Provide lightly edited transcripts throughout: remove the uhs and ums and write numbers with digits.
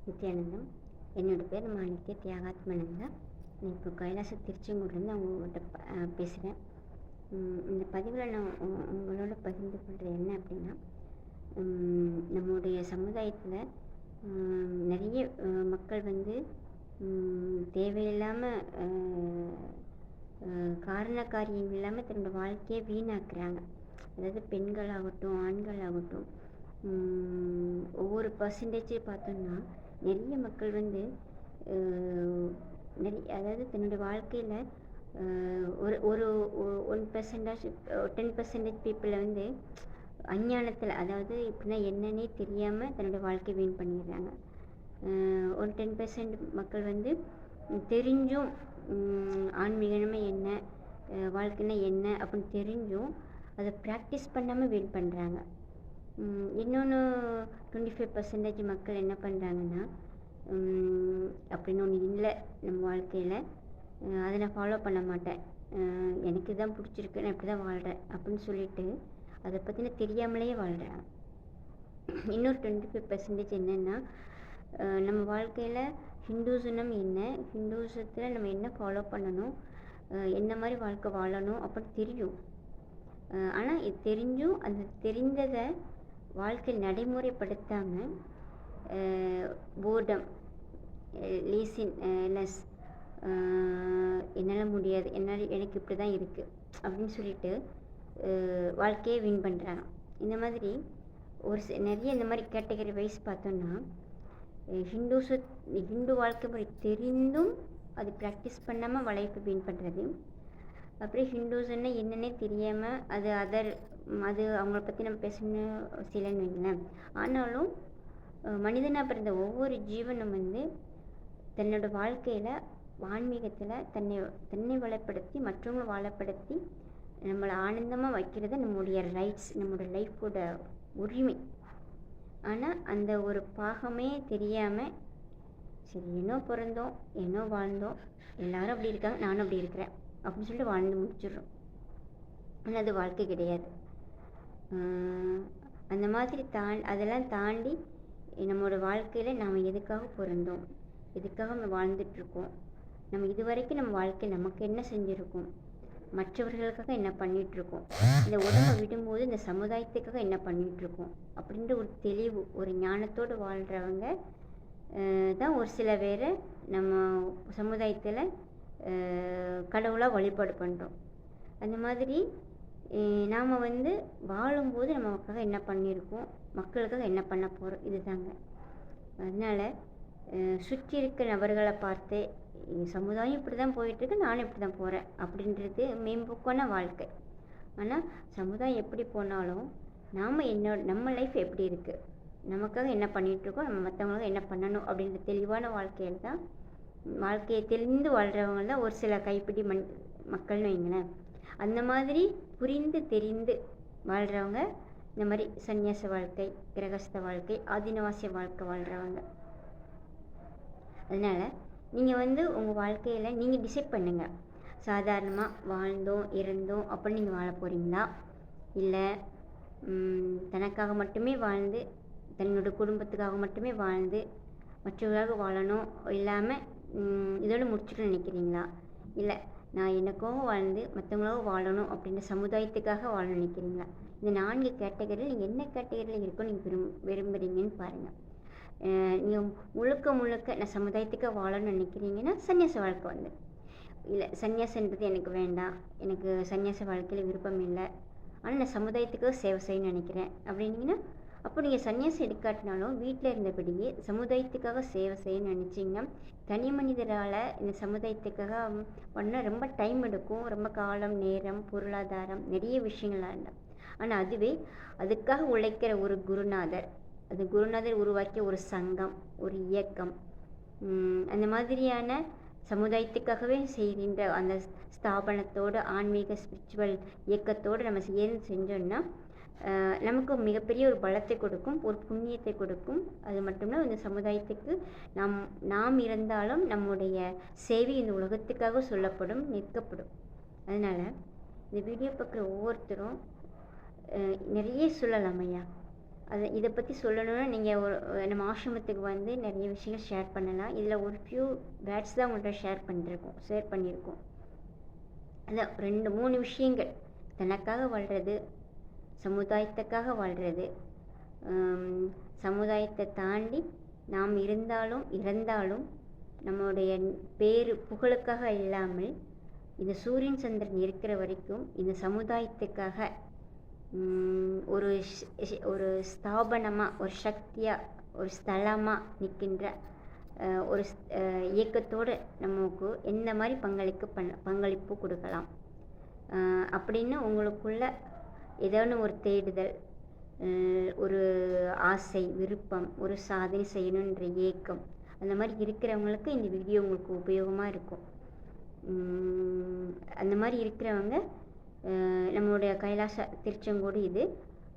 நித்யானந்தம். என்னோடய பேர் மாணிக்க தியாகாத்மானந்தா. நான் இப்போ கைலாச திருச்செங்கோட்லேருந்து உங்கள்கிட்ட பேசுகிறேன். இந்த பதிவில் நான் உங்களோட பகிர்ந்து கொள்கிறது என்ன அப்படின்னா, நம்முடைய சமுதாயத்தில் நிறைய மக்கள் வந்து தேவையில்லாமல் காரண காரியம் இல்லாமல் தன்னோட வாழ்க்கையை வீணாக்குறாங்க. அதாவது பெண்களாகட்டும் ஆண்களாகட்டும், ஒவ்வொரு பர்சன்டேஜ் பார்த்தோம்னா நிறைய மக்கள் வந்து அதாவது தன்னுடைய வாழ்க்கையில் ஒரு ஒரு 1% 10% பீப்புளை வந்து அஞ்ஞானத்தில், அதாவது இப்படின்னா என்னன்னே தெரியாமல் தன்னுடைய வாழ்க்கையை வீண் பண்ணிடுறாங்க. ஒரு 10% மக்கள் வந்து தெரிஞ்சும் ஆன்மீகமே என்ன, வாழ்க்கைன்னா என்ன அப்படின்னு தெரிஞ்சும் அதை ப்ராக்டிஸ் பண்ணாமல் வீண் பண்ணுறாங்க. இன்னொன்று 25% மக்கள் என்ன பண்ணுறாங்கன்னா, அப்படின்னு ஒன்று இல்லை நம்ம வாழ்க்கையில், அதை நான் ஃபாலோ பண்ண மாட்டேன், எனக்கு தான் பிடிச்சிருக்கு, நான் இப்படி தான் வாழ்கிறேன் அப்படின்னு சொல்லிட்டு அதை பற்றின தெரியாமலேயே வாழ்கிறாங்க. இன்னொரு 25% என்னென்னா, நம்ம வாழ்க்கையில் ஹிந்துசனம் என்ன, ஹிந்துசத்தில் நம்ம என்ன ஃபாலோ பண்ணணும், என்ன மாதிரி வாழ்க்கை வாழணும் அப்படின்னு தெரியும். ஆனால் இது தெரிஞ்சும் அந்த தெரிந்ததை வாழ்க்கையில் நடைமுறைப்படுத்தாமல் போர்டம், லேசினஸ், என்னால் முடியாது, எனக்கு இப்படி தான் இருக்குது அப்படின்னு சொல்லிட்டு வாழ்க்கையை வீண் பண்ணுறாங்க. இந்த மாதிரி நிறைய இந்த மாதிரி கேட்டகரி வைஸ் பார்த்தோன்னா, ஹிந்து வாழ்க்கை முறை தெரிந்தும் அது ப்ராக்டிஸ் பண்ணாமல் வாழ்க்கை வீண் பண்ணுறது. அப்புறம் ஹிந்துஸ்ன்னா என்னன்னே தெரியாமல் அது அவங்கள பற்றி நம்ம பேசணும் சிலன்னு வைங்களேன். ஆனாலும் மனிதனாக பிறந்த ஒவ்வொரு ஜீவனும் வந்து தன்னோட வாழ்க்கையில் ஆன்மீகத்தில் தன்னை வளப்படுத்தி மற்றவங்களை வாழப்படுத்தி நம்மளை ஆனந்தமாக வைக்கிறது நம்முடைய ரைட்ஸ், நம்மளோட லைஃபோட உரிமை. ஆனால் அந்த ஒரு பாகமே தெரியாமல், சரி என்னோ பிறந்தோம் என்னோ வாழ்ந்தோம், எல்லாரும் அப்படி இருக்காங்க நானும் அப்படி இருக்கிறேன் அப்படின்னு சொல்லிட்டு வாழ்ந்து முடிச்சிடுறோம். ஆனால் அது வாழ்க்கை கிடையாது. அந்த மாதிரி அதெல்லாம் தாண்டி நம்மளோட வாழ்க்கையில் நாம் எதுக்காக பிறந்தோம், எதுக்காக நம்ம வாழ்ந்துட்டுருக்கோம், நம்ம இது வரைக்கும் நம்ம வாழ்க்கையில் நமக்கு என்ன செஞ்சுருக்கோம், மற்றவர்களுக்காக என்ன பண்ணிகிட்ருக்கோம், இந்த உடம்பை விடும்போது இந்த சமுதாயத்துக்காக என்ன பண்ணிகிட்ருக்கோம் அப்படின்ற ஒரு தெளிவு, ஒரு ஞானத்தோடு வாழ்கிறவங்க தான் ஒரு சில பேரை நம்ம சமுதாயத்தில் கடவுளாக வழிபாடு பண்ணுறோம். அந்த மாதிரி நாம் வந்து வாழும்போது நமக்காக என்ன பண்ணியிருக்கோம், மக்களுக்காக என்ன பண்ண போகிறோம், இதுதாங்க. அதனால் சுற்றி இருக்க நபர்களை பார்த்து சமுதாயம் இப்படி தான் போயிட்டுருக்கு, நானும் இப்படி தான் போகிறேன் அப்படின்றது மேம்போக்கான வாழ்க்கை. ஆனால் சமுதாயம் எப்படி போனாலும் நம்ம லைஃப் எப்படி இருக்குது, நமக்காக என்ன பண்ணிகிட்ருக்கோம், நம்ம மற்றவங்களுக்காக என்ன பண்ணணும் அப்படின்ற தெளிவான வாழ்க்கையில் தான், வாழ்க்கையை தெரிந்து வாழ்கிறவங்க தான் ஒரு சில கைப்பிடி மக்கள்னு வைங்களேன். அந்த மாதிரி புரிந்து தெரிந்து வாழ்கிறவங்க இந்த மாதிரி சந்நியாச வாழ்க்கை, கிரகஸ்த வாழ்க்கை, ஆதீனவாசிய வாழ்க்கை வாழ்கிறவங்க. அதனால் நீங்கள் வந்து உங்கள் வாழ்க்கையில் நீங்கள் டிசைட் பண்ணுங்கள், சாதாரணமாக வாழ்ந்தோம் இருந்தோம் அப்படின்னு நீங்கள் வாழ போகிறீங்களா, இல்லை தனக்காக மட்டுமே வாழ்ந்து தன்னோட குடும்பத்துக்காக மட்டுமே வாழ்ந்து மற்றவர்களாக வாழணும் இல்லாமல் இதோடு முடிச்சுட்டு நினைக்கிறீங்களா, இல்லை நான் எனக்காக வாழ்ந்து மற்றவங்களாக வாழணும் அப்படின்ற சமுதாயத்துக்காக வாழ நினைக்கிறீங்களா? இந்த 4 கேட்டகரியில் நீங்கள் என்ன கேட்டகரியில் இருக்கோ நீங்கள் விரும்புகிறீங்கன்னு பாருங்கள். நீங்கள் முழுக்க நான் சமுதாயத்துக்காக வாழணும்னு நினைக்கிறீங்கன்னா சன்னியாச வாழ்க்கை வந்து, இல்லை சன்னியாசன்றது எனக்கு வேண்டாம், எனக்கு சன்னியாச வாழ்க்கையில் விருப்பம் இல்லை, ஆனால் நான் சமுதாயத்துக்காக சேவை செய்யணும்னு நினைக்கிறேன் அப்படின்னீங்கன்னா, அப்போ நீங்கள் சன்னியாசம் எடுக்காட்டினாலும் வீட்டில் இருந்தபடியே சமுதாயத்துக்காக சேவை செய்யணும்னு நினச்சிங்கன்னா, தனி மனிதரால் இந்த சமுதாயத்துக்காக பண்ண ரொம்ப டைம் எடுக்கும், ரொம்ப காலம் நேரம் பொருளாதாரம் நிறைய விஷயங்கள் வேண்டாம். ஆனால் அதுக்காக உழைக்கிற ஒரு குருநாதர், அது குருநாதர் உருவாக்கிய ஒரு சங்கம், ஒரு இயக்கம், அந்த மாதிரியான சமுதாயத்துக்காகவே செய்கின்ற அந்த ஸ்தாபனத்தோடு ஆன்மீக ஸ்பிரிச்சுவல் இயக்கத்தோடு நம்ம சேர்ந்து செஞ்சோம்னா நமக்கு மிகப்பெரிய ஒரு பலத்தை கொடுக்கும், ஒரு புண்ணியத்தை கொடுக்கும். அது மட்டும்தான் இந்த சமுதாயத்துக்கு நாம் இருந்தாலும் நம்முடைய சேவை இந்த உலகத்துக்காக சொல்லப்படும், நிற்கப்படும். அதனால் இந்த வீடியோ பார்க்குற ஒவ்வொருத்தரும் நிறைய சொல்லலாம் ஐயா, இதை பற்றி சொல்லணும்னா நீங்கள் நம்ம ஆசிரமத்துக்கு வந்து நிறைய விஷயங்கள் ஷேர் பண்ணலாம். இதில் ஒரு ஃபியூ வேர்ட்ஸ் தான் உங்கள்கிட்ட ஷேர் பண்ணியிருக்கோம். அதான் 2 3 விஷயங்கள். தனக்காக வாழ்கிறது, சமுதாயத்துக்காக வாழ்கிறது, சமுதாயத்தை தாண்டி நாம் இருந்தாலும் இறந்தாலும் நம்மளுடைய பேரு புகழுக்காக இல்லாமல் இந்த சூரியன் சந்திரன் இருக்கிற வரைக்கும் இந்த சமுதாயத்துக்காக ஒரு ஸ்தாபனமாக, ஒரு சக்தியாக, ஒரு ஸ்தலமாக நிற்கின்ற ஒரு இயக்கத்தோடு நமக்கு எந்த மாதிரி பங்களிப்பு கொடுக்கலாம் அப்படின்னு உங்களுக்குள்ள ஏதோன்னு ஒரு தேடுதல், ஒரு ஆசை, விருப்பம், ஒரு சாதனை செய்யணுன்ற ஏக்கம், அந்த மாதிரி இருக்கிறவங்களுக்கு இந்த வீடியோ உங்களுக்கு உபயோகமாக இருக்கும். அந்த மாதிரி இருக்கிறவங்க நம்மளுடைய கைலாச திருச்செங்கோடு, இது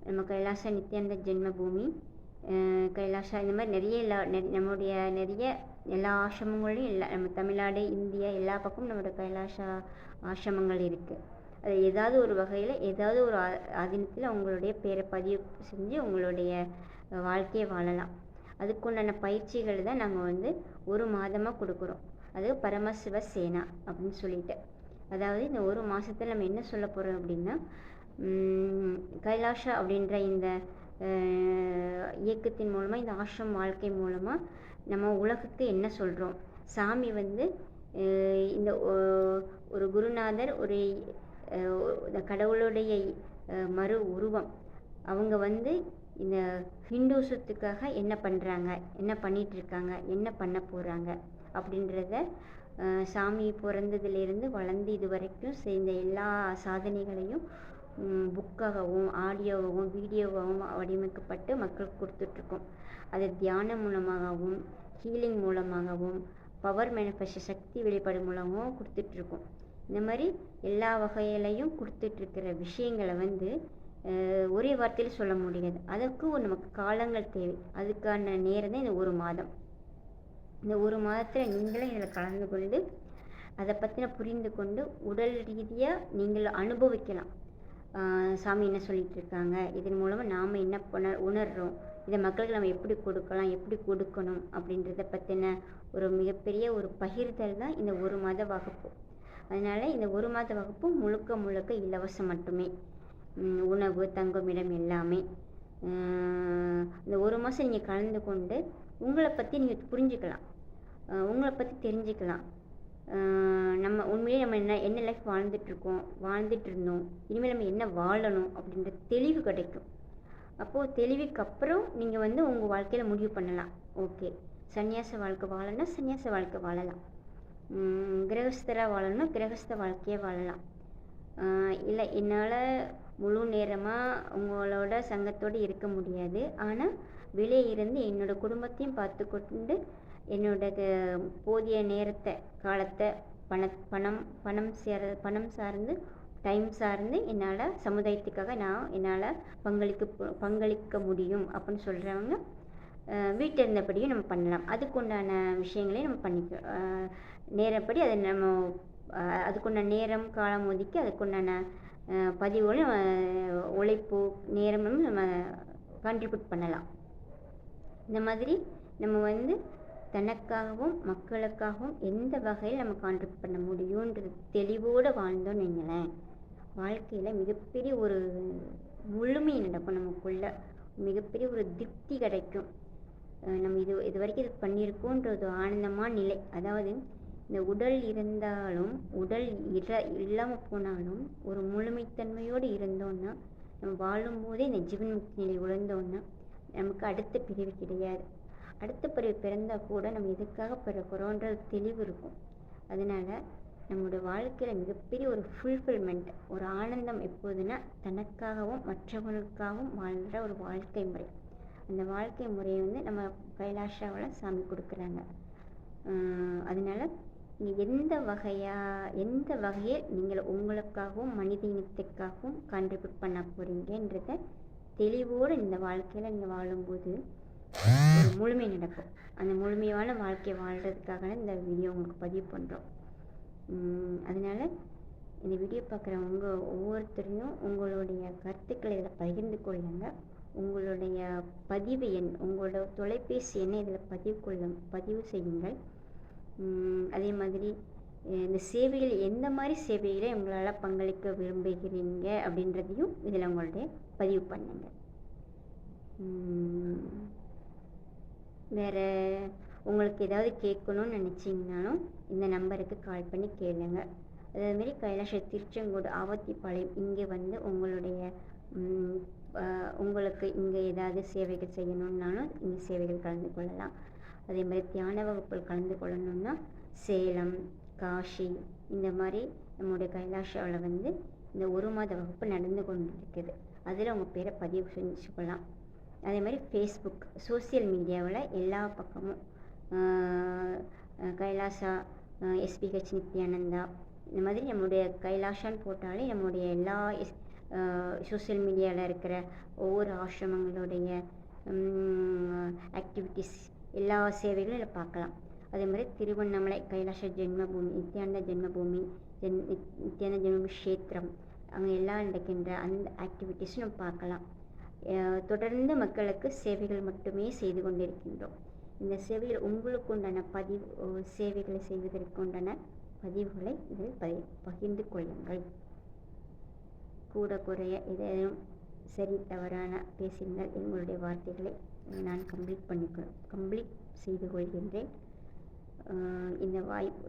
நம்ம கைலாச நித்யானந்த ஜென்மபூமி, கைலாசா, இந்த மாதிரி நம்மளுடைய நிறைய எல்லா ஆசிரமங்களையும் நம்ம தமிழ்நாடு, இந்தியா எல்லா பக்கமும் நம்மளுடைய கைலாசா ஆசிரமங்கள் இருக்குது. அது ஏதாவது ஒரு வகையில் ஏதாவது ஒரு ஆதீனத்தில் உங்களுடைய பேரை பதிவு செஞ்சு உங்களுடைய வாழ்க்கையை வாழலாம். அதுக்குண்டான பயிற்சிகள் தான் நாங்கள் வந்து 1 மாதமாக கொடுக்குறோம். அது பரமசிவ சேனா அப்படின்னு சொல்லிட்டு. அதாவது இந்த 1 மாதத்தில் நம்ம என்ன சொல்ல போகிறோம் அப்படின்னா, கைலாஷா அப்படின்ற இந்த இயக்கத்தின் மூலமாக, இந்த ஆசிரம வாழ்க்கை மூலமாக நம்ம உலகுக்கு என்ன சொல்கிறோம். சாமி வந்து இந்த ஒரு குருநாதர், ஒரு கடவுளுடைய மறு உருவம். அவங்க வந்து இந்த ஹிந்துசத்துக்காக என்ன பண்ணுறாங்க, என்ன பண்ணிகிட்ருக்காங்க, என்ன பண்ண போகிறாங்க அப்படின்றத சாமி பிறந்ததுலேருந்து வளர்ந்து இது வரைக்கும் செய்த எல்லா சாதனைகளையும் புக்காகவும், ஆடியோவாகவும், வீடியோவாகவும் வடிவமைக்கப்பட்டு மக்களுக்கு கொடுத்துட்ருக்கோம். அது தியானம் மூலமாகவும், ஹீலிங் மூலமாகவும், பவர் மேனிஃபெஸ்ட் சக்தி வெளிப்பாடு மூலமாகவும் கொடுத்துட்ருக்கோம். இந்த மாதிரி எல்லா வகையிலையும் கொடுத்துட்ருக்கிற விஷயங்களை வந்து ஒரே வார்த்தையில் சொல்ல முடியாது. அதற்கு நமக்கு காலங்கள் தேவை. அதுக்கான நேரம் தான் இந்த 1 மாதம். இந்த 1 மாதத்தில் நீங்களும் இதில் கலந்து கொண்டு அதை பற்றின புரிந்து கொண்டு உடல் ரீதியாக நீங்கள் அனுபவிக்கலாம். சாமி என்ன சொல்லிகிட்டு இருக்காங்க, இதன் மூலமாக நாம் என்ன உணர்கிறோம், இதை மக்களுக்கு நம்ம எப்படி கொடுக்கலாம், எப்படி கொடுக்கணும் அப்படின்றத பற்றின ஒரு மிகப்பெரிய ஒரு பகிர்தல் தான் இந்த 1 மாத வகுப்பு. அதனால் இந்த 1 மாத வகுப்பு முழுக்க இலவசம் மட்டுமே. உணவு, தங்குமிடம் எல்லாமே. இந்த 1 மாதம் நீங்கள் கலந்து கொண்டு உங்களை பற்றி நீங்கள் புரிஞ்சுக்கலாம், உங்களை பற்றி தெரிஞ்சுக்கலாம். நம்ம உண்மையிலே நம்ம என்ன லைஃப் வாழ்ந்துட்டு இருந்தோம், இனிமேல் நம்ம என்ன வாழணும் அப்படின்ற தெளிவு கிடைக்கும். அப்போது தெளிவுக்கு அப்புறம் நீங்கள் வந்து உங்கள் வாழ்க்கையில் முடிவு பண்ணலாம். ஓகே, சன்னியாச வாழ்க்கை வாழணும்னா சன்னியாச வாழ்க்கை வாழலாம், கிரகஸ்தராக வாழணும்னா கிரகஸ்த வாழ்க்கையை வாழலாம். இல்லை, என்னால் முழு நேரமாக உங்களோட சங்கத்தோடு இருக்க முடியாது, ஆனால் வெளியே இருந்து என்னோடய குடும்பத்தையும் பார்த்து கொண்டு என்னோட போதிய நேரத்தை, காலத்தை, பணம் சார்ந்து, டைம் சார்ந்து என்னால் சமுதாயத்துக்காக என்னால் பங்களிக்க முடியும் அப்படின்னு சொல்கிறவங்க வீட்டில் இருந்தபடியும் நம்ம பண்ணலாம். அதுக்குண்டான விஷயங்களையும் நம்ம பண்ணிக்க நேரப்படி அதை நம்ம அதுக்குண்டான நேரம், காலம் ஒதுக்கி அதுக்குண்டான பதிவுகளும் உழைப்பு நேரமும் நம்ம கான்ட்ரிபியூட் பண்ணலாம். இந்த மாதிரி நம்ம வந்து தனக்காகவும் மக்களுக்காகவும் எந்த வகையில் நம்ம கான்ட்ரிபியூட் பண்ண முடியுன்றது தெளிவோடு வாழ்ந்தோன்னு வைங்களேன், வாழ்க்கையில் மிகப்பெரிய ஒரு முழுமை நடக்கும். நமக்குள்ள மிகப்பெரிய ஒரு திருப்தி கிடைக்கும். நம்ம இது வரைக்கும் இது பண்ணியிருக்கோன்றது ஆனந்தமான நிலை. அதாவது இந்த உடல் இருந்தாலும், உடல் இல்லாமல் போனாலும் ஒரு முழுமைத்தன்மையோடு இருந்தோன்னா, நம்ம வாழும்போதே இந்த ஜீவன் முக்தி நிலை உணர்ந்தோன்னா நமக்கு அடுத்த பிரிவு கிடையாது. அடுத்த பிறகு பிறந்தால் கூட நம்ம எதுக்காக பிறக்கிறோன்ற தெளிவு இருக்கும். அதனால் நம்மளோட வாழ்க்கையில் மிகப்பெரிய ஒரு ஃபுல்ஃபில்மெண்ட், ஒரு ஆனந்தம் எப்போதுன்னா தனக்காகவும் மற்றவர்களுக்காகவும் வாழ்கிற ஒரு வாழ்க்கை முறை. அந்த வாழ்க்கை முறையை வந்து நம்ம கைலாஷாவில் சாமி கொடுக்குறாங்க. அதனால் நீங்கள் எந்த வகையில் நீங்கள் உங்களுக்காகவும் மனித இனத்துக்காகவும் கான்ட்ரிபியூட் பண்ண போகிறீங்கன்றத தெளிவோடு இந்த வாழ்க்கையில் நீங்கள் வாழும்போது ஒரு முழுமை நடக்கும். அந்த முழுமையான வாழ்க்கையை வாழ்கிறதுக்காக இந்த வீடியோ உங்களுக்கு பதிவு பண்ணுறோம். அதனால் இந்த வீடியோ பார்க்குறவங்க ஒவ்வொருத்தரையும் உங்களுடைய கருத்துக்களை இதில் பகிர்ந்து கொள்ளுங்க. உங்களுடைய பதிவு எண், உங்களோட தொலைபேசி எண்ணை இதில் பதிவு செய்யுங்கள். அதே மாதிரி இந்த சேவைகள் எந்த மாதிரி சேவைகளை உங்களால் பங்களிக்க விரும்புகிறீங்க அப்படின்றதையும் இதில் உங்களுடைய பதிவு பண்ணுங்க. வேறு உங்களுக்கு ஏதாவது கேட்கணும்னு நினச்சிங்கனாலும் இந்த நம்பருக்கு கால் பண்ணி கேளுங்க. அதேமாரி கைலாஷ திருச்செங்கோடு ஆவத்திப்பாளையம் இங்கே வந்து உங்களுக்கு இங்கே ஏதாவது சேவைகள் செய்யணுன்னாலும் இங்கே சேவைகள் கலந்து கொள்ளலாம். அதே மாதிரி தியான வகுப்பில் கலந்து கொள்ளணுன்னா சேலம், காஷி இந்த மாதிரி நம்முடைய கைலாஷாவில் வந்து இந்த 1 மாத வகுப்பு நடந்து கொண்டு இருக்குது. அதில் உங்கள் பேரை பதிவு செஞ்சுக்கலாம். அதே மாதிரி ஃபேஸ்புக், சோசியல் மீடியாவில் எல்லா பக்கமும் கைலாசா, SPH நித்யானந்தா இந்த மாதிரி நம்முடைய கைலாஷான்னு போட்டாலே நம்முடைய எல்லா சோசியல் மீடியாவில் இருக்கிற ஒவ்வொரு ஆசிரமங்களுடைய ஆக்டிவிட்டீஸ் எல்லா சேவைகளும் இதில் பார்க்கலாம். அதே மாதிரி திருவண்ணாமலை கைலாஷ ஜென்மபூமி, நித்யானந்த ஜென்மபூமி, நித்யானந்த ஜென்மபூமி க்ஷேத்திரம், அங்கே எல்லாம் நடக்கின்ற அந்த ஆக்டிவிட்டீஸும் நம்ம பார்க்கலாம். தொடர்ந்து மக்களுக்கு சேவைகள் மட்டுமே செய்து கொண்டிருக்கின்றோம். இந்த சேவைகள் உங்களுக்கு உண்டான சேவைகளை செய்வதற்கு உண்டான பதிவுகளை இதில் பகிர்ந்து கொள்ளுங்கள். கூட குறைய ஏதேனும் சரி தவறான பேசினால் எங்களுடைய வார்த்தைகளை நான் கம்ப்ளீட் செய்து கொள்கின்றேன். இந்த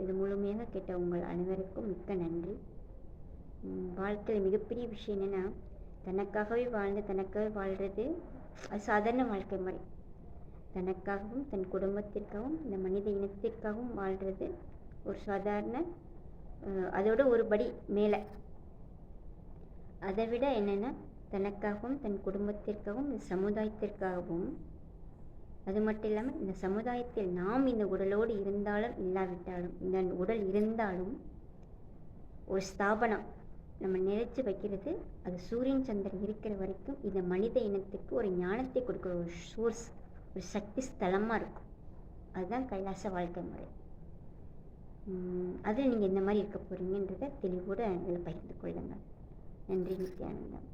இது முழுமையாக கேட்ட உங்கள் அனைவருக்கும் மிக்க நன்றி. வாழ்க்கையில் மிகப்பெரிய விஷயம் என்னென்னா, தனக்காகவே வாழ்கிறது அது சாதாரண வாழ்க்கை முறை. தனக்காகவும் தன் குடும்பத்திற்காகவும் இந்த மனித இனத்திற்காகவும் வாழ்கிறது ஒரு சாதாரண, அதோட ஒரு படி மேலே. அதை விட என்னென்னா, தனக்காகவும் தன் குடும்பத்திற்காகவும் இந்த சமுதாயத்திற்காகவும், அது மட்டும் இல்லாமல் இந்த சமுதாயத்தில் நாம் இந்த உடலோடு இருந்தாலும் இல்லாவிட்டாலும், இந்த உடல் இருந்தாலும் ஒரு ஸ்தாபனம் நம்ம நினைச்சு வைக்கிறது, அது சூரியன் சந்திரன் இருக்கிற வரைக்கும் இந்த மனித இனத்துக்கு ஒரு ஞானத்தை கொடுக்குற ஒரு சோர்ஸ், ஒரு சக்தி ஸ்தலமாக இருக்கும். அதுதான் கைலாச வாழ்க்கை முறை. அதில் நீங்கள் எந்த மாதிரி இருக்க போகிறீங்கன்றதை தெளிவோடு அதில் பகிர்ந்து கொள்ளுங்கள். நன்றி. நித்யானந்தம்.